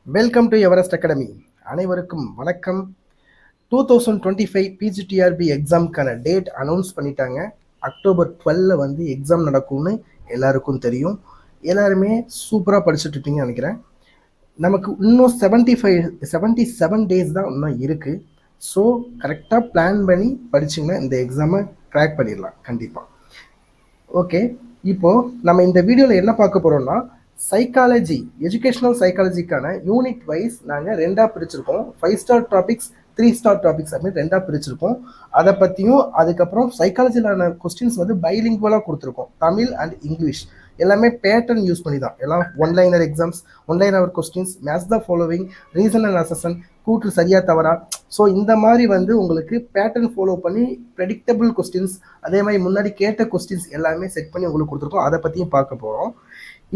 Welcome to Everest academy. அனைவருக்கும் வணக்கம். 2025 PGTRB எக்ஸாமுக்கான date announce பண்ணிட்டாங்க. அக்டோபர் 12 வந்து எக்ஸாம் நடக்கும்னு எல்லாருக்கும் தெரியும். எல்லாருமே சூப்பராக படிச்சுட்டு இருப்பீங்கன்னு நினைக்கிறேன். நமக்கு இன்னும் 77 டேஸ் தான் இன்னும் இருக்குது. ஸோ கரெக்டாக பிளான் பண்ணி படிச்சிங்கன்னா இந்த எக்ஸாமை க்ராக் பண்ணிடலாம் கண்டிப்பாக. ஓகே, இப்போது நம்ம இந்த வீடியோவில் என்ன பார்க்க போகிறோம்னா, சைக்காலஜி, எஜுகேஷனல் சைக்காலஜிக்கான யூனிட் வைஸ் நாங்கள் ரெண்டாக பிரிச்சிருக்கோம். 5 ஸ்டார் டாபிக்ஸ், 3 ஸ்டார் டாபிக்ஸ் அப்படின்னு ரெண்டாக பிரிச்சிருக்கோம். அதை பற்றியும் அதுக்கப்புறம் சைக்காலஜிலான கொஸ்டின்ஸ் வந்து பைலிங்குவலாக கொடுத்துருக்கோம். தமிழ் அண்ட் இங்கிலீஷ் எல்லாமே பேட்டர்ன் யூஸ் பண்ணி தான். எல்லாம் one-liner exams, one-liner questions, match the following, reason and assertion, கூற்று சரியா தவறா. ஸோ இந்த மாதிரி வந்து உங்களுக்கு பேட்டர்ன் ஃபாலோ பண்ணி ப்ரெடிக்டபிள் கொஸ்டின்ஸ், அதே மாதிரி முன்னாடி கேட்ட கொஸ்டின்ஸ் எல்லாமே செட் பண்ணி உங்களுக்கு கொடுத்துருக்கோம். அதை பற்றியும் பார்க்க போகிறோம்.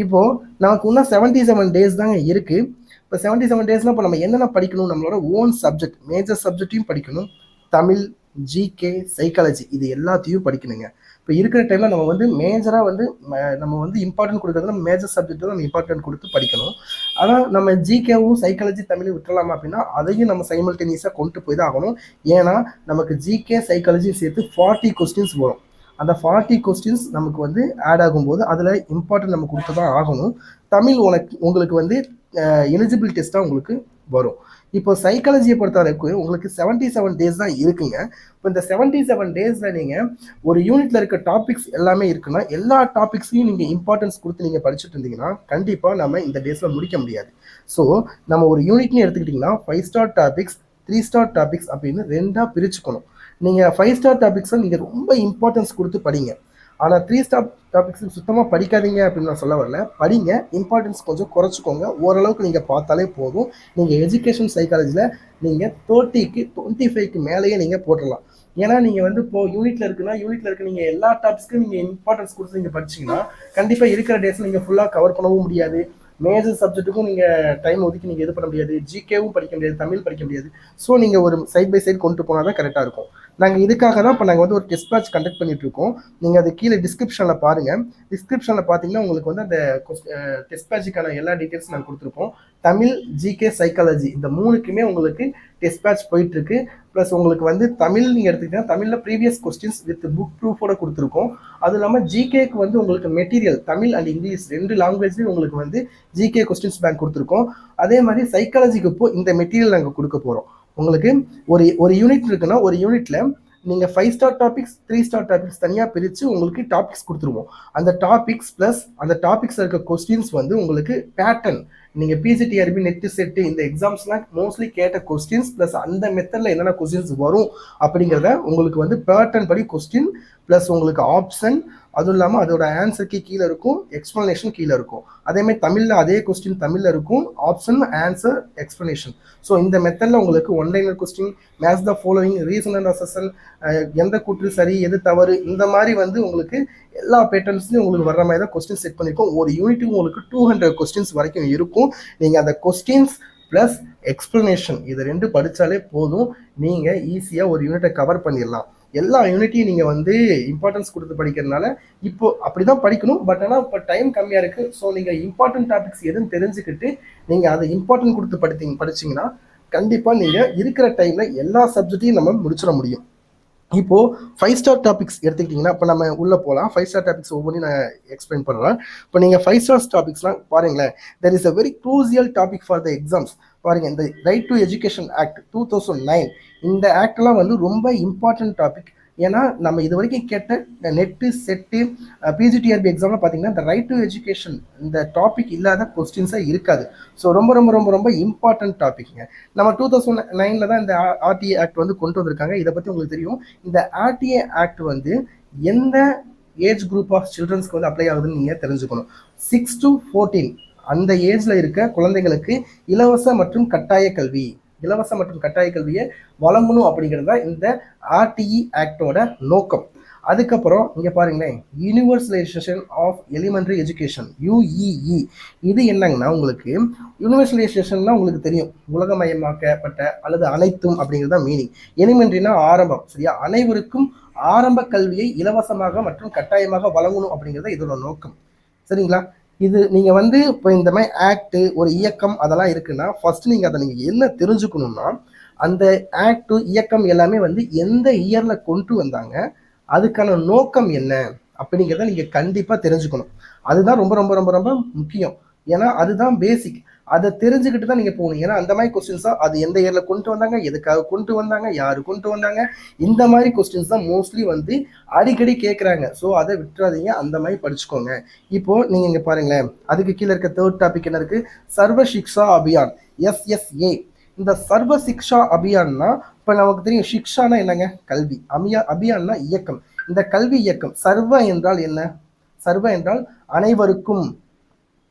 இப்போது நமக்கு இன்னும் 77 டேஸ் தாங்க இருக்குது. இப்போ 77 டேஸ்னால் இப்போ நம்ம என்னென்ன படிக்கணும், நம்மளோட ஓன் சப்ஜெக்ட், மேஜர் சப்ஜெக்டையும் படிக்கணும். தமிழ், ஜிகே, சைக்காலஜி இது எல்லாத்தையும் படிக்கணுங்க. இப்போ இருக்கிற டைமில் நம்ம வந்து மேஜராக வந்து நம்ம வந்து இம்பார்ட்டன்ட் கொடுக்குறதுல மேஜர் சப்ஜெக்ட்டு நம்ம இம்பார்ட்டன்ட் கொடுத்து படிக்கணும். ஆனால் நம்ம ஜிகேவும் சைக்காலஜி தமிழும் விட்டுறலாமா அப்படின்னா அதையும் நம்ம சைமல்டேனியஸாக கொண்டு போய் தான் ஆகணும். ஏன்னா நமக்கு ஜிகே சைக்காலஜியும் சேர்த்து 40 கொஸ்டின்ஸ் வரும். அந்த 40 கொஸ்டின்ஸ் நமக்கு வந்து ஆட் ஆகும்போது அதில் இம்பார்ட்டன்ட் நம்ம கொடுத்து தான் ஆகணும். தமிழ் உங்களுக்கு வந்து எலிஜிபிள் டெஸ்ட்டாக உங்களுக்கு வரும். இப்போ சைக்காலஜியை பொறுத்த வரைக்கும் உங்களுக்கு 77 டேஸ் தான் இருக்குங்க. இப்போ இந்த 77 டேஸில் நீங்கள் ஒரு யூனிட்டில் இருக்க டாபிக்ஸ் எல்லாமே இருக்குன்னா எல்லா டாபிக்ஸையும் நீங்கள் இம்பார்ட்டன்ஸ் கொடுத்து நீங்கள் படிச்சுட்டு இருந்தீங்கன்னா கண்டிப்பாக நம்ம இந்த டேஸில் முடிக்க முடியாது. ஸோ நம்ம ஒரு யூனிட்னு எடுத்துக்கிட்டிங்கன்னா 5 ஸ்டார் டாபிக்ஸ், 3 ஸ்டார் டாபிக்ஸ் அப்படின்னு ரெண்டாக பிரிச்சுக்கணும். நீங்கள் 5 ஸ்டார் டாபிக்ஸை நீங்கள் ரொம்ப இம்பார்ட்டன்ஸ் கொடுத்து படிங்க. ஆனால் 3 ஸ்டார் டாபிக்ஸுக்கு சுத்தமாக படிக்காதீங்க அப்படின்னு நான் சொல்ல வரல. படிங்க, இம்பார்ட்டன்ஸ் கொஞ்சம் குறைச்சிக்கோங்க. ஓரளவுக்கு நீங்கள் பார்த்தாலே போதும். நீங்கள் எஜுகேஷன் சைக்காலஜியில் நீங்கள் 30க்கு 25க்கு மேலேயே நீங்கள் போட்டுடலாம். ஏன்னா நீங்கள் வந்து இப்போது யூனிட்டில் இருக்க நீங்கள் எல்லா டாபிக்ஸ்க்கும் நீங்கள் இம்பார்ட்டன்ஸ் கொடுத்து நீங்கள் படிச்சிங்கன்னா கண்டிப்பாக இருக்கிற டேஸில் நீங்கள் ஃபுல்லாக கவர் பண்ணவும் முடியாது. மேஜர் சப்ஜெக்ட்டுக்கும் நீங்கள் டைம் ஒதுக்கி நீங்கள் இது பண்ண முடியாது. ஜிகேவும் படிக்க முடியாது, தமிழ் படிக்க முடியாது. ஸோ நீங்கள் ஒரு சைட் பை சைடு கொண்டு போனால் தான் கரெக்டாக இருக்கும். நாங்கள் இதுக்காக தான் இப்போ நாங்கள் வந்து ஒரு டெஸ்ட் பேட்ச் கண்டக்ட் பண்ணிட்டு இருக்கோம். நீங்கள் அது கீழே டிஸ்கிரிப்ஷனில் பாருங்கள். டிஸ்கிரிப்ஷனில் பார்த்தீங்கன்னா உங்களுக்கு வந்து அந்த டெஸ்ட் பேட்சுக்கான எல்லா டீட்டெயில்ஸும் நாங்கள் கொடுத்துருப்போம். தமிழ், ஜிகே, சைக்காலஜி இந்த மூணுக்குமே உங்களுக்கு டெஸ்ட் பேட்ச் போயிட்டுருக்கு. ப்ளஸ் உங்களுக்கு வந்து தமிழ் நீங்கள் எடுத்துக்கிட்டீங்கன்னா தமிழில் ப்ரீவியஸ் கொஸ்டின்ஸ் வித் புக் ப்ரூஃபோட கொடுத்துருக்கோம். அதுவும் இல்லாமல் ஜிகேக்கு வந்து உங்களுக்கு மெட்டீரியல் தமிழ் அண்ட் இங்கிலீஷ் 2 லாங்குவேஜ்லேயும் உங்களுக்கு வந்து ஜிகே கொஸ்டின்ஸ் பேங்க் கொடுத்துருக்கோம். அதே மாதிரி சைக்காலஜிக்கு இப்போ இந்த மெட்டீரியல் நாங்கள் கொடுக்க போகிறோம். உங்களுக்கு ஒரு யூனிட் இருக்குன்னா ஒரு யூனிட்டில் நீங்கள் 5 ஸ்டார் டாபிக்ஸ், 3 ஸ்டார் டாபிக்ஸ் தனியாக பிரித்து உங்களுக்கு டாபிக்ஸ் கொடுத்துருவோம். அந்த டாபிக்ஸ் ப்ளஸ் அந்த டாபிக்ஸில் இருக்க கொஸ்டின்ஸ் வந்து உங்களுக்கு பேட்டர்ன், நீங்கள் பிஜிடிஆர்பி, நெட்டு செட்டு இந்த எக்ஸாம்ஸ்லாம் மோஸ்ட்லி கேட்ட கொஸ்டின்ஸ் ப்ளஸ் அந்த மெத்தடில் என்னென்ன கொஸ்டின்ஸ் வரும் அப்படிங்கிறத உங்களுக்கு வந்து பேட்டர்ன் படி கொஸ்டின் ப்ளஸ் உங்களுக்கு ஆப்ஷன், அதுவும் இல்லாமல் அதோட ஆன்சருக்கு கீழே இருக்கும், எக்ஸ்ப்ளனேஷன் கீழே இருக்கும். அதேமாதிரி தமிழில் அதே கொஸ்டின் தமிழில் இருக்கும், ஆப்ஷன், ஆன்சர், எக்ஸ்ப்ளனேஷன். ஸோ இந்த மெத்தடில் உங்களுக்கு one-liner question, match the following, reason and assertion, எந்த கூற்று சரி எது தவறு, இந்த மாதிரி வந்து உங்களுக்கு எல்லா பேட்டர்ன்ஸ்லையும் உங்களுக்கு வர்ற மாதிரி தான் கொஸ்டின் செட் பண்ணியிருக்கோம். ஒரு யூனிட்டுக்கு உங்களுக்கு 200 கொஸ்டின்ஸ் வரைக்கும் இருக்கும். நீங்கள் அந்த கொஸ்டின்ஸ் ப்ளஸ் எக்ஸ்ப்ளனேஷன் இது 2 படித்தாலே போதும். நீங்கள் ஈஸியாக ஒரு யூனிட்டை கவர் பண்ணிடலாம். எல்லா யூனிட்டையும் நீங்கள் வந்து இம்பார்ட்டன்ஸ் கொடுத்து படிக்கிறதுனால இப்போ அப்படி தான் படிக்கணும். பட் ஆனால் இப்போ டைம் கம்மியாக இருக்குது. ஸோ நீங்கள் இம்பார்ட்டன்ட் டாபிக்ஸ் எதுன்னு தெரிஞ்சுக்கிட்டு நீங்கள் அதை இம்பார்ட்டன்ட் கொடுத்து படிச்சிங்கன்னா கண்டிப்பாக நீங்கள் இருக்கிற டைமில் எல்லா சப்ஜெக்டையும் நம்ம முடிச்சிட முடியும். இப்போது 5 ஸ்டார் டாபிக்ஸ் எடுத்துக்கிட்டிங்கன்னா இப்போ நம்ம உள்ளே போகலாம். 5 ஸ்டார் டாபிக்ஸ் ஒவ்வொன்றையும் நான் எக்ஸ்பிளைன் பண்ணுறேன். இப்போ நீங்கள் 5 ஸ்டார் டாபிக்ஸ்லாம் பாருங்களேன். There is a very crucial topic for the exams. பாருங்கள், இந்த ரைட் டு எஜுகேஷன் ஆக்ட் 2009 இந்த ஆக்ட்லாம் வந்து ரொம்ப இம்பார்ட்டன்ட் டாபிக். ஏன்னா நம்ம இது வரைக்கும் கேட்ட நெட்டு செட்டு பிஜிடிஆர்பி எக்ஸாம்லாம் பார்த்தீங்கன்னா இந்த ரைட் டு எஜுகேஷன் இந்த டாபிக் இல்லாத கொஸ்டின்ஸாக இருக்காது. ஸோ ரொம்ப ரொம்ப ரொம்ப ரொம்ப இம்பார்ட்டன்ட் டாபிக்ங்க. நம்ம 2009 தான் இந்த ஆர்டிஏ ஆக்ட் வந்து கொண்டு வந்திருக்காங்க. இதை பற்றி உங்களுக்கு தெரியும். இந்த ஆர்டிஏ ஆக்ட் வந்து எந்த ஏஜ் குரூப் ஆஃப் சில்ட்ரன்ஸ்க்கு வந்து அப்ளை ஆகுதுன்னு நீங்கள் தெரிஞ்சுக்கணும். 6 to 14 அந்த ஏஜில் இருக்க குழந்தைங்களுக்கு இலவச மற்றும் கட்டாய கல்வியை வழங்கணும் அப்படிங்கிறது தான் இந்த ஆர்டிஇ ஆக்டோட நோக்கம். அதுக்கப்புறம் இங்கே பாருங்களேன், யூனிவர்சலைசேஷன் ஆஃப் எலிமெண்ட்ரி எஜுகேஷன், யுஇஇ. இது என்னங்கன்னா உங்களுக்கு யூனிவர்சலைசேஷன்னா உங்களுக்கு தெரியும், உலகமயமாக்கப்பட்ட அல்லது அனைத்தும் அப்படிங்கிறது தான் மீனிங். எலிமெண்ட்ரினா ஆரம்பம், சரியா? அனைவருக்கும் ஆரம்ப கல்வியை இலவசமாக மற்றும் கட்டாயமாக வழங்கணும் அப்படிங்கிறது இதோட நோக்கம், சரிங்களா? இது நீங்கள் வந்து இப்போ இந்த மாதிரி ஆக்டு ஒரு இயக்கம் அதெல்லாம் இருக்குன்னா ஃபர்ஸ்ட் நீங்கள் அதை நீங்கள் என்ன தெரிஞ்சுக்கணும்னா அந்த ஆக்டு இயக்கம் எல்லாமே வந்து எந்த இயரில் கொண்டு வந்தாங்க, அதுக்கான நோக்கம் என்ன அப்படிங்கிறத நீங்கள் கண்டிப்பாக தெரிஞ்சுக்கணும். அதுதான் ரொம்ப ரொம்ப ரொம்ப ரொம்ப முக்கியம். ஏன்னா அதுதான் பேசிக். அதை தெரிஞ்சுக்கிட்டு தான் நீங்கள் போகணும். ஏன்னா அந்த மாதிரி கொஸ்டின்ஸ் தான் அது எந்த இயரில் கொண்டு வந்தாங்க, எதுக்காக கொண்டு வந்தாங்க, யார் கொண்டு வந்தாங்க, இந்த மாதிரி கொஸ்டின்ஸ் தான் மோஸ்ட்லி வந்து அடிக்கடி கேட்குறாங்க. ஸோ அதை விட்டுறாதீங்க, அந்த மாதிரி படிச்சுக்கோங்க. இப்போது நீங்கள் இங்கே பாருங்களேன், அதுக்கு கீழே இருக்க தேர்ட் டாபிக் என்ன இருக்குது, சர்வ சிக்ஷா அபியான் SSA. இந்த சர்வ சிக்ஷா அபியான்னா இப்போ நமக்கு தெரியும் சிக்ஷானா என்னங்க, கல்வி, அபியான்னா இயக்கம். இந்த கல்வி இயக்கம் சர்வ என்றால் என்ன, சர்வ என்றால் அனைவருக்கும்,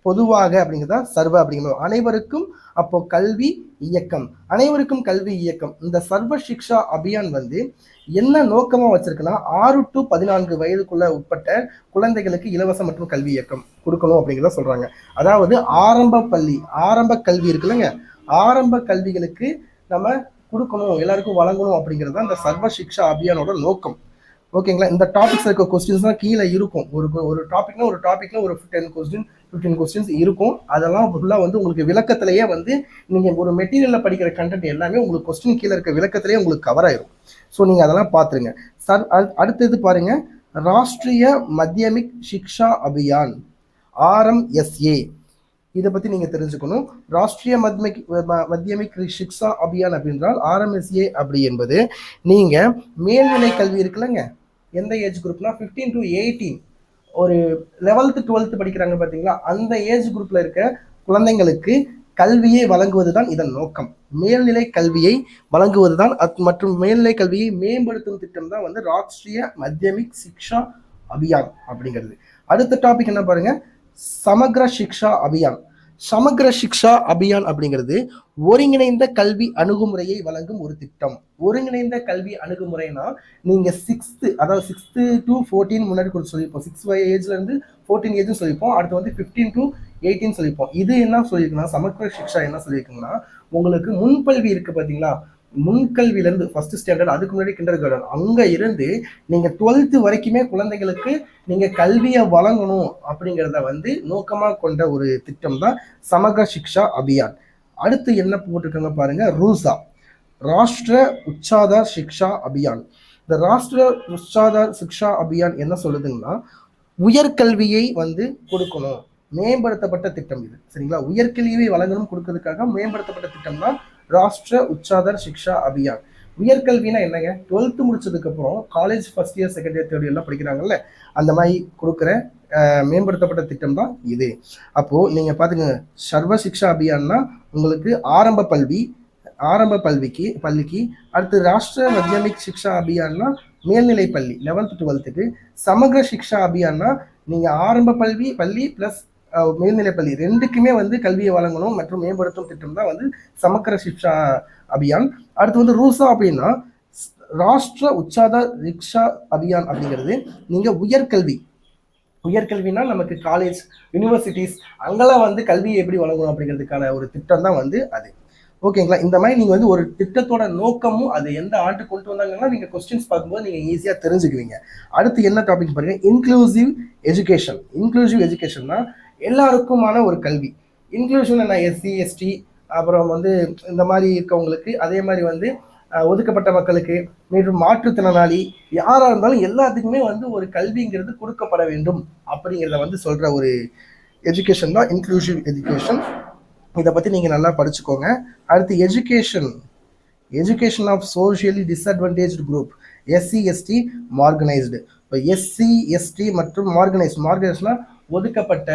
பொதுவாக அப்படிங்கிறதா சர்வ அப்படிங்கிறது அனைவருக்கும். அப்போ கல்வி இயக்கம், அனைவருக்கும் கல்வி இயக்கம். இந்த சர்வ சிக்ஷா அபியான் வந்து என்ன நோக்கமாக வச்சிருக்குன்னா 6 to 14 வயதுக்குள்ள உட்பட்ட குழந்தைகளுக்கு இலவச மற்றும் கல்வி இயக்கம் கொடுக்கணும் அப்படிங்கிறத சொல்றாங்க. அதாவது ஆரம்ப கல்வி இருக்குல்லங்க, ஆரம்ப கல்விகளுக்கு நம்ம கொடுக்கணும், எல்லாருக்கும் வழங்கணும் அப்படிங்கிறது தான் இந்த சர்வ சிக்ஷா அபியானோட நோக்கம். ஓகேங்களா. இந்த டாபிக்ஸ் இருக்க கொஸ்டின்ஸ் தான் கீழே இருக்கும். ஒரு டாபிக்னா ஒரு 10 கொஸ்டின் 15 கொஸ்டின்ஸ் இருக்கும். அதெல்லாம் ஃபுல்லாக வந்து உங்களுக்கு விளக்கத்திலேயே வந்து நீங்கள் ஒரு மெட்டீரியலில் படிக்கிற கண்டென்ட் எல்லாமே உங்களுக்கு கொஸ்டின் கீழே இருக்க விளக்கத்திலேயே உங்களுக்கு கவர் ஆயிரும். ஸோ நீங்கள் அதெல்லாம் பார்த்துருங்க. அடுத்தது பாருங்க, ராஷ்ட்ரிய மத்தியமிக் சிக்ஷா அபியான் RMSA. இதை பற்றி நீங்கள் தெரிஞ்சுக்கணும். ராஷ்ட்ரிய மத்தியமிக் சிக்ஷா அபியான் அப்படின்றால் RMSA அப்படி என்பது நீங்கள் மேல்நிலை கல்வி இருக்குல்லங்க, எந்த ஏஜ் குரூப்னா 15 to 18, ஒரு 11th 12th படிக்கிறாங்க பார்த்தீங்களா, அந்த ஏஜ் குரூப்பில் இருக்க குழந்தைங்களுக்கு கல்வியை வழங்குவது தான் இதன் நோக்கம். மேல்நிலை கல்வியை வழங்குவது தான் மற்றும் மேல்நிலை கல்வியை மேம்படுத்தும் திட்டம் தான் வந்து ராஷ்ட்ரிய மத்தியமிக் சிக்ஷா அபியான் அப்படிங்கிறது. அடுத்த டாபிக் என்ன பாருங்க, சமக்ர சிக்ஷா அபியான். சமக்ர சிக்ஷா அபியான் அப்படிங்கிறது ஒருங்கிணைந்த கல்வி அணுகுமுறையை வழங்கும் ஒரு திட்டம். ஒருங்கிணைந்த கல்வி அணுகுமுறைனா நீங்க 6th to 14 முன்னாடி கூட சொல்லியிருப்போம், 6 ஏஜ்ல இருந்து 14 ஏஜ் சொல்லியிருப்போம். அடுத்து வந்து 15 to 18 சொல்லியிருப்போம். இது என்ன சொல்லியிருக்குன்னா, சமக்ர சிக்ஷா என்ன சொல்லியிருக்குன்னா, உங்களுக்கு முன்பல்வி இருக்கு பார்த்தீங்களா, முன்கல்வியிலேருந்து ஃபர்ஸ்ட் ஸ்டாண்டர்ட், அதுக்கு முன்னாடி கிண்டர் கார்டன், அங்கே இருந்து நீங்கள் 12th வரைக்குமே குழந்தைகளுக்கு நீங்கள் கல்வியை வழங்கணும் அப்படிங்கிறத வந்து நோக்கமாக கொண்ட ஒரு திட்டம் தான் சமக்ர சிக்ஷா அபியான். அடுத்து என்ன போட்டிருக்காங்க பாருங்க, ரூசா, ராஷ்டிர உச்சாதார் சிக்ஷா அபியான். இந்த ராஷ்டிர உச்சாதார் சிக்ஷா அபியான் என்ன சொல்லுதுங்கன்னா, உயர்கல்வியை வந்து கொடுக்கணும், மேம்படுத்தப்பட்ட திட்டம் இது. சரிங்களா, உயர்கல்வியை வழங்கணும் கொடுக்கறதுக்காக மேம்படுத்தப்பட்ட திட்டம் தான் ராஷ்டிர உச்சாதார் சிக்ஷா அபியான். உயர்கல்வினா என்னங்க, 12th முடிச்சதுக்கு அப்புறம் college first year second year third year எல்லாம் படிக்கிறாங்கல்ல, அந்த மாதிரி கொடுக்குற மேம்படுத்தப்பட்ட திட்டம் தான் இது. அப்போ நீங்க பாத்துங்க, சர்வ சிக்ஷா அபியான்னா உங்களுக்கு ஆரம்ப பள்ளிக்கு. அடுத்து ராஷ்டிர மத்தியமிக் சிக்ஷா அபியான்னா மேல்நிலை பள்ளி 11th 12th. சமக்ர சிக்ஷா அபியான்னா நீங்க ஆரம்ப பள்ளி பிளஸ் மேல்நிலை பள்ளி ரெண்டுக்குமே வந்து கல்வியை வழங்கணும் மற்றும் மேம்படுத்தும் திட்டம் தான் வந்து சமக்ர சிக்ஷா அபியான். அடுத்து வந்து ரூசா அப்படின்னா ராஷ்டிர உச்சாதார் சிக்ஷா அபியான் அப்படிங்கிறது நீங்க உயர்கல்வினா நமக்கு காலேஜ் யூனிவர்சிட்டிஸ் அங்கெல்லாம் வந்து கல்வியை எப்படி வழங்கணும் அப்படிங்கிறதுக்கான ஒரு திட்டம் தான் வந்து அது. ஓகேங்களா. இந்த மாதிரி நீங்கள் வந்து ஒரு திட்டத்தோட நோக்கமும் அது எந்த ஆண்டு கொண்டு வந்தாங்கன்னா நீங்கள் கொஸ்டின்ஸ் பார்க்கும்போது நீங்கள் ஈஸியாக தெரிஞ்சுக்குவீங்க. அடுத்து என்ன டாபிக் பாருங்க, இன்க்ளூசிவ் எஜுகேஷன்னா எல்லாருக்குமான ஒரு கல்வி. இன்க்ளூஷன் என்ன, SC ST அப்புறம் வந்து இந்த மாதிரி இருக்கவங்களுக்கு, அதே மாதிரி வந்து ஒதுக்கப்பட்ட மக்களுக்கு, மற்றும் மாற்றுத்திறனாளி, யாராக இருந்தாலும் எல்லாத்துக்குமே வந்து ஒரு கல்விங்கிறது கொடுக்கப்பட வேண்டும் அப்படிங்கிறத வந்து சொல்கிற ஒரு எஜுகேஷன் தான் இன்க்ளூசிவ் எஜுகேஷன். இதை பற்றி நீங்கள் நல்லா படிச்சுக்கோங்க. அடுத்து education of socially disadvantaged group, SC ST marginalised. இப்போ SC ST மற்றும் மார்கனைஸ்னா ஒதுக்கப்பட்ட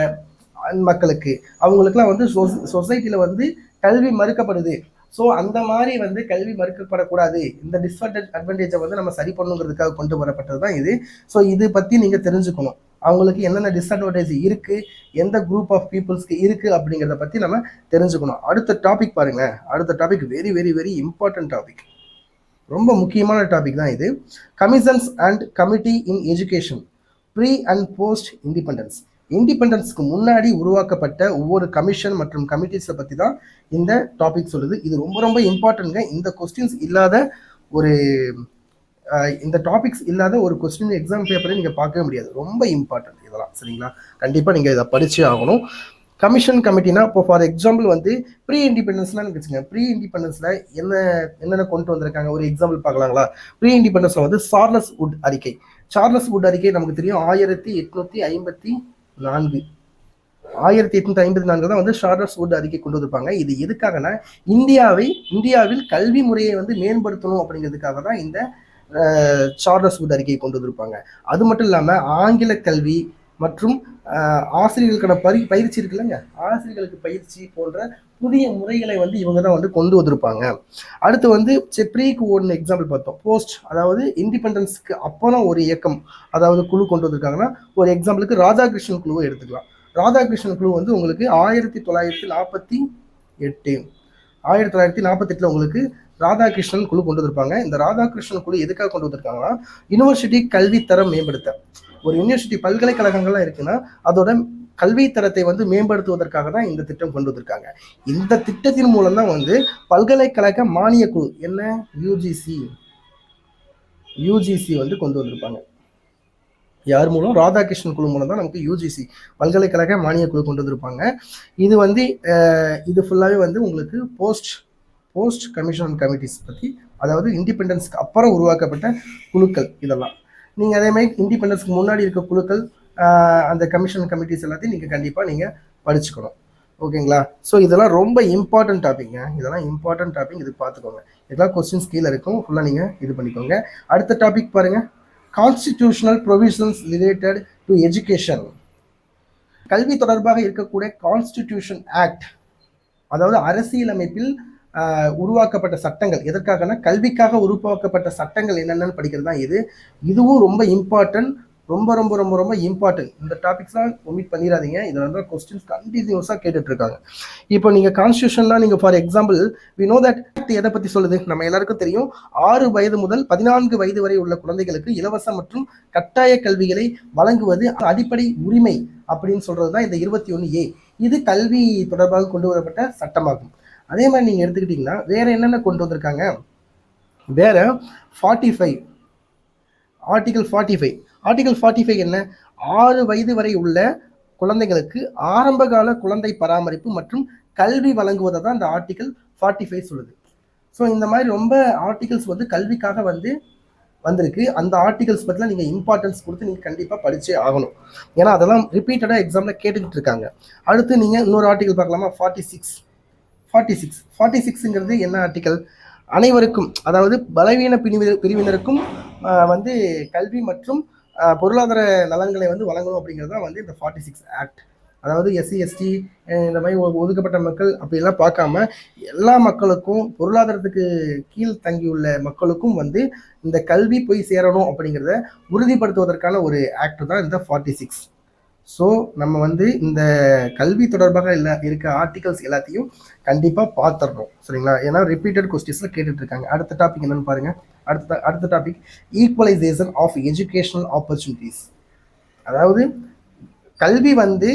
மக்களுக்கு, அவங்களுக்குலாம் வந்து சொசைட்டியில் வந்து கல்வி மறுக்கப்படுது. ஸோ அந்த மாதிரி வந்து கல்வி மறுக்கப்படக்கூடாது, இந்த டிஸ்அட்வான்டேஜை வந்து நம்ம சரி பண்ணுங்கிறதுக்காக கொண்டு வரப்பட்டது தான் இது. ஸோ இது பற்றி நீங்கள் தெரிஞ்சுக்கணும், அவங்களுக்கு என்னென்ன டிஸ்அட்வான்டேஜ் இருக்குது, எந்த குரூப் ஆஃப் பீப்புள்ஸ்க்கு இருக்குது அப்படிங்கிறத பற்றி நம்ம தெரிஞ்சுக்கணும். அடுத்த டாபிக் பாருங்க, அடுத்த topic very very very important topic, ரொம்ப முக்கியமான டாபிக் தான் இது. Commissions and committee in education pre and post இண்டிபெண்டன்ஸ்க்கு முன்னாடி உருவாக்கப்பட்ட ஒவ்வொரு கமிஷன் மற்றும் கமிட்டிஸை பற்றி தான் இந்த டாபிக் சொல்லுது. இது ரொம்ப ரொம்ப இம்பார்ட்டன்ட்ங்க. இந்த கொஸ்டின்ஸ் இல்லாத ஒரு இந்த டாபிக்ஸ் இல்லாத ஒரு கொஸ்டின் எக்ஸாம் பேப்பரை நீங்கள் பார்க்கவே முடியாது. ரொம்ப இம்பார்ட்டன்ட் இதெல்லாம், சரிங்களா? கண்டிப்பாக நீங்கள் இதை படிச்சே ஆகணும். கமிஷன் கமிட்டினா இப்போ ஃபார் எக்ஸாம்பிள் வந்து ப்ரீ இண்டிபெண்டன்ஸ்லாம் வச்சுங்க. ப்ரீ இண்டிபெண்டன்ஸில் என்னென்ன கொண்டு வந்திருக்காங்க ஒரு எக்ஸாம்பிள் பார்க்கலாங்களா? ப்ரீ இண்டிபெண்டன்ஸில் வந்து சார்லஸ் வுட் அறிக்கை. சார்லஸ் வுட் அறிக்கை நமக்கு தெரியும் 1854 1854 தான் வந்து சார்லஸ் வுட் அறிக்கை கொண்டு வந்திருப்பாங்க. இது எதுக்காகனா இந்தியாவில் கல்வி முறையை வந்து மேம்படுத்தணும் அப்படிங்கிறதுக்காக தான் இந்த சார்லஸ் வுட் அறிக்கையை கொண்டு வந்திருப்பாங்க. அது மட்டும் இல்லாமல் ஆங்கில கல்வி மற்றும் ஆசிரியர்களுக்கான பயிற்சி இருக்கு இல்லைங்க, ஆசிரியர்களுக்கு பயிற்சி போன்ற புதிய முறைகளை வந்து இவங்க தான் வந்து கொண்டு வந்திருப்பாங்க. அடுத்து வந்து ப்ரீக்கு ஒன்று எக்ஸாம்பிள் பார்த்தோம். போஸ்ட், அதாவது இண்டிபெண்டன்ஸ்க்கு அப்புறம் ஒரு இயக்கம், அதாவது குழு கொண்டு வந்திருக்காங்கன்னா ஒரு எக்ஸாம்பிளுக்கு ராதாகிருஷ்ணன் குழுவை எடுத்துக்கலாம். ராதாகிருஷ்ணன் குழு வந்து உங்களுக்கு 1948 உங்களுக்கு ராதாகிருஷ்ணன் குழு கொண்டு வந்திருப்பாங்க. இந்த ராதாகிருஷ்ணன் குழு எதுக்காக கொண்டு வந்திருக்காங்கன்னா யூனிவர்சிட்டி கல்வி தரம் மேம்படுத்த. ஒரு யூனிவர்சிட்டி பல்கலைக்கழகங்கள்லாம் இருக்குன்னா அதோட கல்வி தரத்தை வந்து மேம்படுத்துவதற்காக தான் இந்த திட்டம் கொண்டு வந்திருக்காங்க. இந்த திட்டத்தின் மூலம் தான் வந்து பல்கலைக்கழக மானிய குழு, என்ன யூஜிசி வந்து கொண்டு வந்திருப்பாங்க. யார் மூலம்? ராதாகிருஷ்ணன் குழு மூலம் தான் நமக்கு யூஜிசி பல்கலைக்கழக மானிய குழு கொண்டு வந்திருப்பாங்க. இது வந்து இது ஃபுல்லாகவே வந்து உங்களுக்கு போஸ்ட் கமிஷன் கமிட்டிஸ் பற்றி, அதாவது இண்டிபெண்டன்ஸ்க்கு அப்புறம் உருவாக்கப்பட்ட குழுக்கள் இதெல்லாம். நீங்கள் அதே மாதிரி இண்டிபெண்டன்ஸ்க்கு முன்னாடி இருக்க குழுக்கள், அந்த கமிஷன் கமிட்டிஸ் எல்லாத்தையும் நீங்கள் கண்டிப்பாக நீங்கள் படிச்சுக்கணும். ஓகேங்களா? ஸோ இதெல்லாம் ரொம்ப இம்பார்ட்டன்ட் டாபிக்ங்க. இதெல்லாம் இம்பார்ட்டன்ட் டாபிக், இது பார்த்துக்கோங்க. இதெல்லாம் கொஸ்டின்ஸ் கீழே இருக்கும், ஃபுல்லாக நீங்கள் இது பண்ணிக்கோங்க. அடுத்த டாபிக் பாருங்கள், constitutional provisions related to education. கல்வி தொடர்பாக இருக்கக்கூடிய கான்ஸ்டிடியூஷன் ஆக்ட், அதாவது அரசியலமைப்பில் உருவாக்கப்பட்ட சட்டங்கள். எதற்காகனா கல்விக்காக உருவாக்கப்பட்ட சட்டங்கள் என்னென்னு படிக்கிறது தான் இதுவும் ரொம்ப இம்பார்ட்டன்ட், ரொம்ப ரொம்ப ரொம்ப ரொம்ப இம்பார்ட்டன்ட். இந்த டாபிக்ஸ்லாம் ஒமிட் பண்ணிடாதீங்க. இதில் வந்து கொஸ்டின்ஸ் கண்டினியூஸாக கேட்டுட்டு இருக்காங்க. இப்போ நீங்கள் கான்ஸ்டியூஷன்லாம் நீங்கள் for example we know that எதை பற்றி சொல்லுது நம்ம எல்லாருக்கும் தெரியும். 6 வயது முதல் 14 வயது வரை உள்ள குழந்தைகளுக்கு இலவச மற்றும் கட்டாய கல்விகளை வழங்குவது அடிப்படை உரிமை அப்படின்னு சொல்றது தான் இந்த 21A. இது கல்வி தொடர்பாக கொண்டு வரப்பட்ட சட்டமாகும். அதே மாதிரி நீங்கள் எடுத்துக்கிட்டிங்கன்னா வேற என்னென்ன கொண்டு வந்திருக்காங்க? வேற 45 ஆர்டிகல் 45 என்ன? 6 வயது வரை உள்ள குழந்தைகளுக்கு ஆரம்பகால குழந்தை பராமரிப்பு மற்றும் கல்வி வழங்குவதை தான் இந்த ஆர்டிகல் 45 சொல்லுது. ஸோ இந்த மாதிரி ரொம்ப ஆர்டிகல்ஸ் வந்து கல்விக்காக வந்திருக்கு. அந்த ஆர்டிகல்ஸ் பற்றிலாம் நீங்கள் இம்பார்ட்டன்ஸ் கொடுத்து நீங்கள் கண்டிப்பாக படிச்சே ஆகணும். ஏன்னா அதெல்லாம் ரிப்பீட்டடாக எக்ஸாமில் கேட்டுக்கிட்டு இருக்காங்க. அடுத்து நீங்கள் இன்னொரு ஆர்டிகல் பார்க்கலாமா? 46ங்கிறது என்ன ஆர்டிகல்? அனைவருக்கும், அதாவது பலவீன பிரிவினருக்கும் வந்து கல்வி மற்றும் பொருளாதார நலன்களை வந்து வழங்கணும் அப்படிங்கிறது தான் வந்து இந்த 46 ஆக்ட். அதாவது SC ST இந்த மாதிரி ஒதுக்கப்பட்ட மக்கள் அப்படிலாம் பார்க்காம எல்லா மக்களுக்கும், பொருளாதாரத்துக்கு கீழ் தங்கியுள்ள மக்களுக்கும் வந்து இந்த கல்வி போய் சேரணும் அப்படிங்கிறத உறுதிப்படுத்துவதற்கான ஒரு ஆக்ட் தான் இந்த 46. ஸோ நம்ம வந்து இந்த கல்வி தொடர்பாக இருக்க ஆர்டிகல்ஸ் எல்லாத்தையும் கண்டிப்பாக பார்த்துடணும், சரிங்களா? ஏன்னா ரிப்பீட்டட் கொஸ்டின்ஸில் கேட்டுட்டு இருக்காங்க. அடுத்த டாபிக் என்னன்னு பாருங்க. அடுத்த topic equalisation of educational opportunities. அதாவது கல்வி வந்து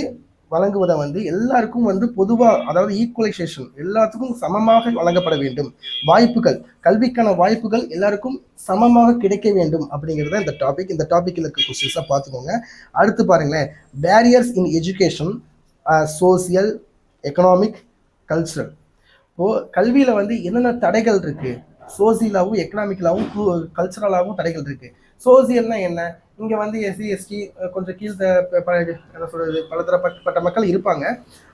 வழங்குவதை வந்து எல்லாருக்கும் வந்து பொதுவாக, அதாவது ஈக்குவலைசேஷன், எல்லாத்துக்கும் சமமாக வழங்கப்பட வேண்டும். வாய்ப்புகள், கல்விக்கான வாய்ப்புகள் எல்லாருக்கும் சமமாக கிடைக்க வேண்டும் அப்படிங்கிறத இந்த டாபிக். இந்த டாபிக்கில் இருக்க கொஸ்டின்ஸாக பார்த்துக்கோங்க. அடுத்து பாருங்களேன், barriers in education, social, economic, cultural. இப்போது கல்வியில் வந்து என்னென்ன தடைகள் இருக்குது? சோசியலாகவும் எக்கனாமிக்கலாகவும் கல்ச்சுரலாகவும் தடைகள் இருக்குது. சோசியல்னா என்ன? இங்கே வந்து SC ST கொஞ்சம் என்ன சொல்கிறது, பலதரப்பட்ட மக்கள் இருப்பாங்க.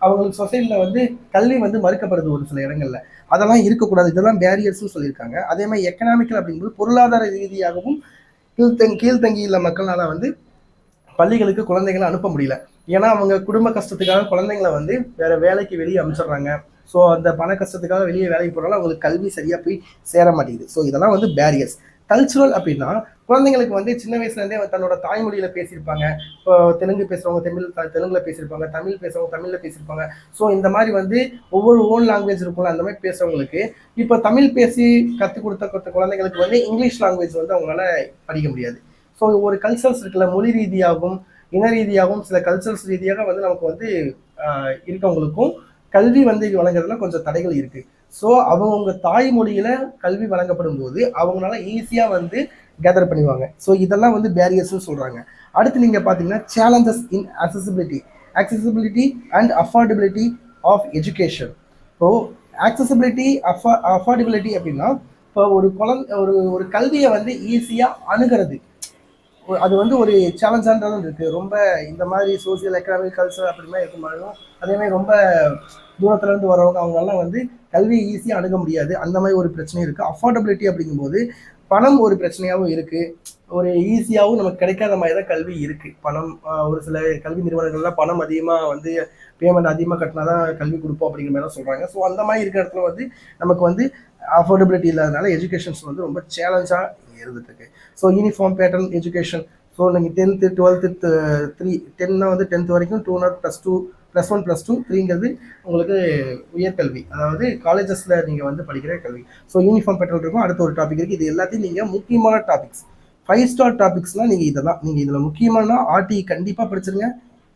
அவங்களுக்கு சொசைட்டியில் வந்து கல்வி வந்து மறுக்கப்படுது ஒரு சில இடங்களில். அதெல்லாம் இருக்கக்கூடாது, இதெல்லாம் பேரியர்ஸ்னு சொல்லியிருக்காங்க. அதே மாதிரி எக்கனாமிக்கல் அப்படிங்கும்போது பொருளாதார ரீதியாகவும் கீழ்த்தங்கியுள்ள மக்களால் வந்து பள்ளிகளுக்கு குழந்தைகளை அனுப்ப முடியல. ஏன்னா அவங்க குடும்ப கஷ்டத்துக்காக குழந்தைங்களை வந்து வேற வேலைக்கு வெளியே அனுப்பிச்சிடுறாங்க. ஸோ அந்த பண கஷ்டத்துக்காக வெளியே வேலைக்கு போகிறனால அவங்களுக்கு கல்வி சரியாக போய் சேர மாட்டேங்குது. ஸோ இதெல்லாம் வந்து பேரியர்ஸ். கல்ச்சுரல் அப்படின்னா குழந்தைங்களுக்கு வந்து சின்ன வயசுலேருந்தே தன்னோட தாய்மொழியில பேசியிருப்பாங்க. இப்போ தெலுங்கு பேசுகிறவங்க தெலுங்குல பேசியிருப்பாங்க, தமிழ் பேசுகிறவங்க தமிழில் பேசியிருப்பாங்க. ஸோ இந்த மாதிரி வந்து ஒவ்வொரு ஓன் லாங்குவேஜ் இருக்கும்ல, அந்த மாதிரி பேசுகிறவங்களுக்கு இப்போ தமிழ் பேசி கற்றுக் கொடுத்த குழந்தைங்களுக்கு வந்து இங்கிலீஷ் லாங்குவேஜ் வந்து அவங்களால படிக்க முடியாது. ஸோ ஒரு கல்ச்சர்ஸ் இருக்குல்ல, மொழி ரீதியாகவும் இன ரீதியாகவும் சில கல்ச்சர்ஸ் ரீதியாக வந்து நமக்கு வந்து இருக்கவங்களுக்கும் கல்வி வந்து வழங்குறதுல கொஞ்சம் தடைகள் இருக்குது. ஸோ அவங்க தாய்மொழியில கல்வி வழங்கப்படும் போது அவங்களால ஈஸியாக வந்து கேதர் பண்ணுவாங்க. ஸோ இதெல்லாம் வந்து பேரியர்ஸ்னு சொல்கிறாங்க. அடுத்து நீங்கள் பார்த்தீங்கன்னா challenges in accessibility and affordability of education. இப்போ accessibility அஃபோர்டபிலிட்டி அப்படின்னா இப்போ ஒரு ஒரு ஒரு கல்வியை வந்து ஈஸியாக அணுகிறது, அது வந்து ஒரு சேலஞ்சானதான் இருக்குது. ரொம்ப இந்த மாதிரி சோசியல் எக்கனாமிக் கல்ச்சர் அப்படிமா இருக்குமாதிரும் அதே மாதிரி ரொம்ப தூரத்துலேருந்து வரவங்க அவங்கெல்லாம் வந்து கல்வியை ஈஸியாக அணுக முடியாது, அந்த மாதிரி ஒரு பிரச்சனையும் இருக்குது. அஃபோர்டபிலிட்டி அப்படிங்கும்போது பணம் ஒரு பிரச்சனையாகவும் இருக்குது, ஒரு ஈஸியாகவும் நமக்கு கிடைக்காத மாதிரி தான் கல்வி இருக்குது. பணம் ஒரு சில கல்வி நிறுவனங்கள்லாம் பணம் அதிகமாக வந்து பேமெண்ட் அதிகமாக கட்டினா தான் கல்வி கொடுப்போம் அப்படிங்கிற மாதிரி தான் சொல்கிறாங்க. ஸோ அந்த மாதிரி இருக்கிற இடத்துல வந்து நமக்கு வந்து அஃபோர்டபிலிட்டி இல்லாதனால எஜுகேஷன்ஸ் வந்து ரொம்ப சேலஞ்சாக இருந்துட்டு இருக்கு. So uniform pattern education. So நீங்கள் 10th 12th 10னா வந்து 10th வரைக்கும் 2 +2 +1 +2 3ங்கிறது உங்களுக்கு உயர்கல்வி, அதாவது காலேஜஸில் நீங்கள் வந்து படிக்கிற கல்வி. ஸோ யூனிஃபார்ம் பேட்டர்ன் இருக்கும். அடுத்த ஒரு டாபிக் இருக்குது. இது எல்லாத்தையும் நீங்கள் முக்கியமான டாபிக்ஸ் 5 ஸ்டார் டாபிக்ஸ்னால் நீங்கள் இதெல்லாம் நீங்கள் இதில் முக்கியமான ஆர்டி கண்டிப்பாக படிச்சிருங்க.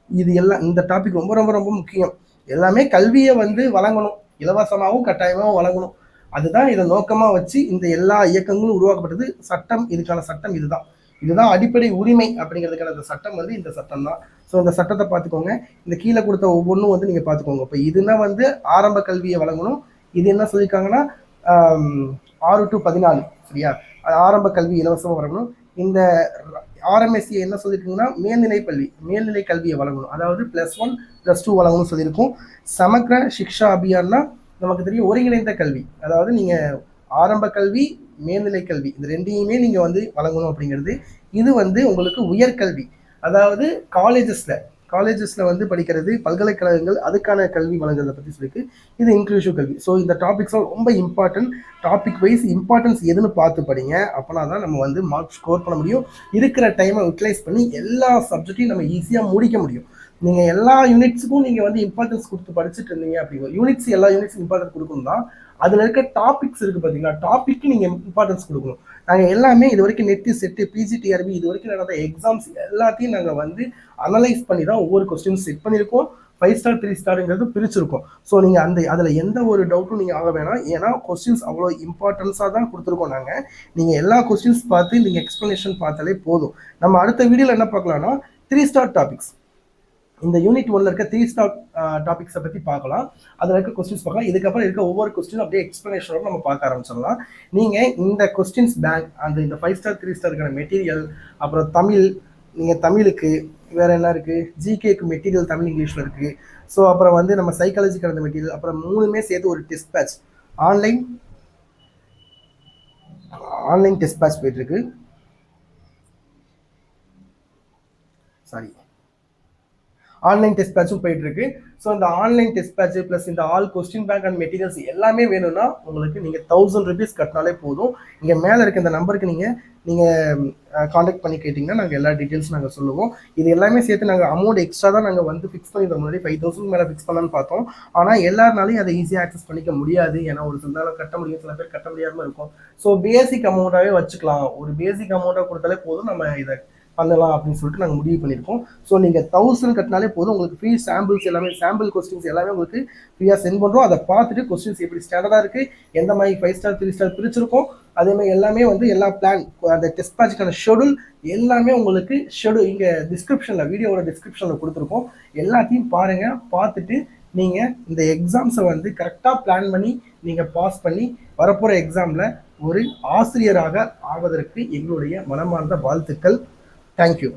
இது எல்லாம் இந்த டாபிக் ரொம்ப ரொம்ப ரொம்ப முக்கியம். எல்லாமே கல்வியை வந்து வழங்கணும், இலவசமாகவும் கட்டாயமாகவும் வழங்கணும். அதுதான் இதை நோக்கமாக வச்சு இந்த எல்லா இயக்கங்களும் உருவாக்கப்பட்டது. சட்டம், இதுக்கான சட்டம் இதுதான் அடிப்படை உரிமை அப்படிங்கிறதுக்கான இந்த சட்டம் வந்து இந்த சட்டம் தான். ஸோ இந்த சட்டத்தை பார்த்துக்கோங்க. இந்த கீழே கொடுத்த ஒவ்வொன்றும் வந்து நீங்கள் பார்த்துக்கோங்க. இப்போ இதுனா வந்து ஆரம்ப கல்வியை வழங்கணும். இது என்ன சொல்லியிருக்காங்கன்னா 6 to 14, சரியா, ஆரம்ப கல்வி இலவசமாக வழங்கணும். இந்த RMSC என்ன சொல்லியிருக்குங்கன்னா மேல்நிலை கல்வியை வழங்கணும், அதாவது +1 +2 வழங்கணும்னு சொல்லியிருக்கும். சமக்ர சிக்ஷா அபியான்னா நமக்கு தெரியும் ஒருங்கிணைந்த கல்வி, அதாவது நீங்கள் ஆரம்ப கல்வி மேல்நிலை கல்வி இந்த ரெண்டையுமே நீங்கள் வந்து வழங்கணும் அப்படிங்கிறது. இது வந்து உங்களுக்கு உயர்கல்வி, அதாவது காலேஜஸில் வந்து படிக்கிறது, பல்கலைக்கழகங்கள் அதுக்கான கல்வி வழங்குறதை பற்றி சொல்லியிருக்கு. இது இன்க்ளூசிவ் கல்வி. ஸோ இந்த டாபிக்ஸ்லாம் ரொம்ப இம்பார்ட்டன்ட். டாபிக் வைஸ் இம்பார்ட்டன்ஸ் எதுன்னு பார்த்து படிங்க. அப்போனா தான் நம்ம வந்து மார்க் ஸ்கோர் பண்ண முடியும். இருக்கிற டைமை யூட்டிலைஸ் பண்ணி எல்லா சப்ஜெக்டையும் நம்ம ஈஸியாக முடிக்க முடியும். நீங்கள் எல்லா யூனிட்ஸுக்கும் நீங்கள் வந்து இம்பார்ட்டன்ஸ் கொடுத்து படிச்சுட்டு இருந்தீங்க அப்படிங்கிற எல்லா யூனிட்ஸும் இம்பார்ட்டன்ஸ் கொடுக்கணும் தான். அதில் இருக்க டாபிக்ஸ் இருக்குது பார்த்தீங்களா, டாபிக்கு நீங்கள் இம்பார்ட்டன்ஸ் கொடுக்கணும். நாங்கள் எல்லாமே இது வரைக்கும் நெட்டு செட்டு PGTRB இது வரைக்கும் நடந்த எக்ஸாம்ஸ் எல்லாத்தையும் நாங்கள் வந்து அனலைஸ் பண்ணி தான் ஒவ்வொரு கொஸ்டின் செட் பண்ணியிருக்கோம். 5 ஸ்டார் 3 ஸ்டாருங்கிறது பிரிச்சிருக்கோம். ஸோ நீங்கள் அதில் எந்த ஒரு டவுட்டும் நீங்கள் ஆக வேணாம். ஏன்னா கொஸ்டின்ஸ் அவ்வளோ இம்பார்ட்டன்ஸாக தான் கொடுத்துருக்கோம் நாங்கள். நீங்கள் எல்லா கொஸ்டின்ஸ் பார்த்து நீங்கள் எக்ஸ்ப்ளனேஷன் பார்த்தாலே போதும். நம்ம அடுத்த வீடியோவில் என்ன பார்க்கலாம்னா 3 ஸ்டார் டாபிக்ஸ், இந்த யூனிட் 1ல இருக்க 3 ஸ்டார் டாபிக்ஸை பற்றி பார்க்கலாம். அதில் இருக்க கொஸ்டின்ஸ் பார்க்கலாம். இதுக்கப்புறம் இருக்க ஒவ்வொரு கொஸ்டினும் அப்படியே எக்ஸ்ப்ளனேஷனோட நம்ம பார்க்க ஆரம்பிச்சிடலாம். நீங்கள் இந்த கொஸ்டின்ஸ் பேங்க் இந்த 5 ஸ்டார் 3 ஸ்டாருக்கான மெட்டீரியல், அப்புறம் தமிழ், நீங்கள் தமிழுக்கு வேறு என்ன இருக்குது, ஜிகேக்கு மெட்டீரியல் தமிழ் இங்கிலீஷில் இருக்குது. ஸோ அப்புறம் வந்து நம்ம சைக்காலஜிக்கான அந்த மெட்டீரியல், அப்புறம் 3மே சேர்த்து ஒரு test batch, online test batch போயிட்டுருக்கு. ஆன்லைன் டெஸ்ட் பேட்சும் போயிட்டு இருக்கு. ஸோ இந்த ஆன்லைன் டெஸ்ட் பேட்ச் ப்ளஸ் இந்த all question bank and materials எல்லாமே வேணும்னா உங்களுக்கு நீங்கள் 1000 rupees கட்டினாலே போதும். இங்கே மேலே இருக்க இந்த நம்பருக்கு நீங்கள் காண்டாக்ட் பண்ணி கேட்டிங்கன்னா நாங்கள் எல்லா டீட்டெயில்ஸும் நாங்கள் சொல்லுவோம். இது எல்லாமே சேர்த்து நாங்கள் அமௌண்ட் எக்ஸ்ட்ரா தான் நாங்கள் வந்து ஃபிக்ஸ் பண்ணிடுற முன்னாடி 5000 மேலே ஃபிக்ஸ் பண்ணலான்னு பார்த்தோம். ஆனால் எல்லாருனாலையும் அதை ஈஸியாக ஆக்சஸ் பண்ணிக்க முடியாது. ஏன்னா ஒரு சில நேரம் கட்ட முடியும், சில பேர் கட்ட முடியாமல் இருக்கும். ஸோ பேசிக் அமௌண்ட்டாகவே வச்சுக்கலாம், ஒரு பேசிக் அமௌண்ட்டாக கொடுத்தாலே போதும், நம்ம இதை பண்ணலாம் அப்படின்னு சொல்லிட்டு நாங்கள் முடிவு பண்ணியிருக்கோம். ஸோ நீங்கள் 1000 கட்டினாலே போதும், உங்களுக்கு ஃப்ரீ சாம்பிள்ஸ் எல்லாமே, சாம்பிள் கொஸ்டின்ஸ் எல்லாமே உங்களுக்கு ஃப்ரீயாக சென்ட் பண்ணுறோம். அதை பார்த்துட்டு கொஸ்டின்ஸ் எப்படி ஸ்டாண்டர்டாக இருக்குது, எந்த மாதிரி 5 ஸ்டார் 3 ஸ்டார் பிரிச்சிருக்கோம், அதேமாதிரி எல்லாமே வந்து எல்லா பிளான், அந்த டெஸ்ட் பேட்சுக்கான ஷெடியூல் எல்லாமே உங்களுக்கு இங்கே வீடியோவோட டிஸ்கிரிப்ஷனில் கொடுத்துருக்கோம். எல்லாத்தையும் பாருங்கள். பார்த்துட்டு நீங்கள் இந்த எக்ஸாம்ஸை வந்து கரெக்டாக பிளான் பண்ணி நீங்கள் பாஸ் பண்ணி வரப்போகிற எக்ஸாமில் ஒரு ஆசிரியராக ஆவதற்கு எங்களுடைய மனமார்ந்த வாழ்த்துக்கள். Thank you.